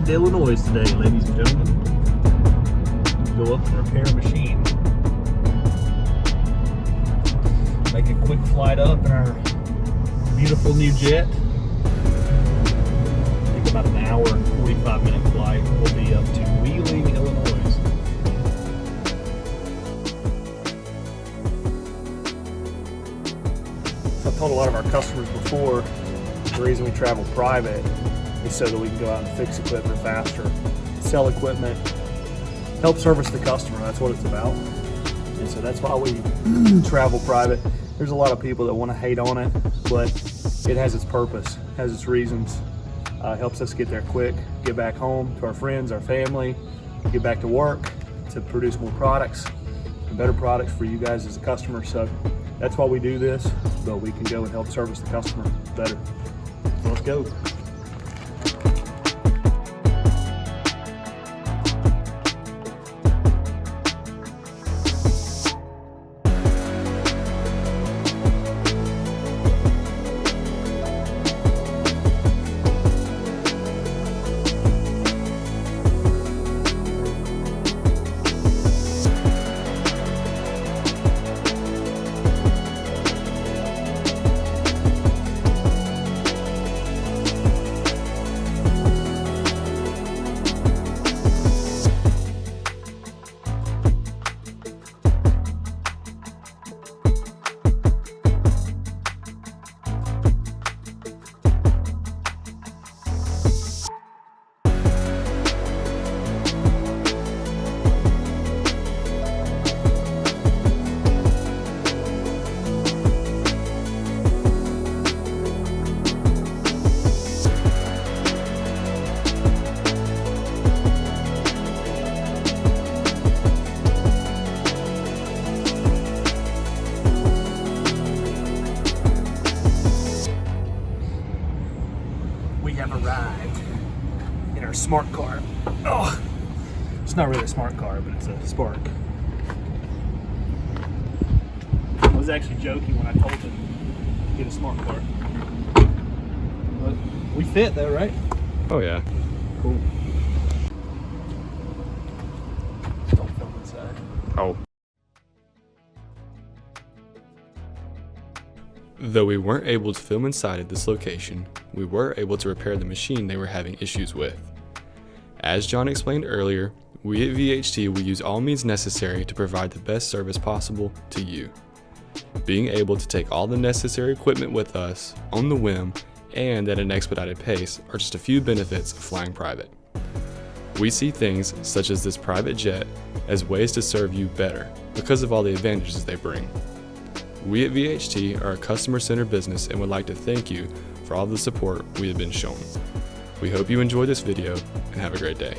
to Illinois today, ladies and gentlemen. Go up and repair a machine. Make a quick flight up in our beautiful new jet. Take about an hour and 45-minute flight. We'll be up to Wheeling, Illinois. So I've told a lot of our customers before, the reason we travel private is so that we can go out and fix equipment faster, sell equipment, help service the customer. That's what it's about. And so that's why we travel private. There's a lot of people that want to hate on it, but it has its purpose, has its reasons. Helps us get there quick, get back home to our friends, our family, get back to work to produce more products and better products for you guys as a customer. So that's why we do this, but we can go and help service the customer better. So let's go. We have arrived in our smart car. Oh, it's not really a smart car, but it's a Spark. I was actually joking when I told him to get a smart car. But we fit though, right? Oh yeah. Cool. Don't film inside. Oh. Though we weren't able to film inside at this location, we were able to repair the machine they were having issues with. As John explained earlier, we at VHT will use all means necessary to provide the best service possible to you. Being able to take all the necessary equipment with us, on the whim, and at an expedited pace are just a few benefits of flying private. We see things such as this private jet as ways to serve you better because of all the advantages they bring. We at VHT are a customer-centered business and would like to thank you for all the support we have been shown. We hope you enjoyed this video and have a great day.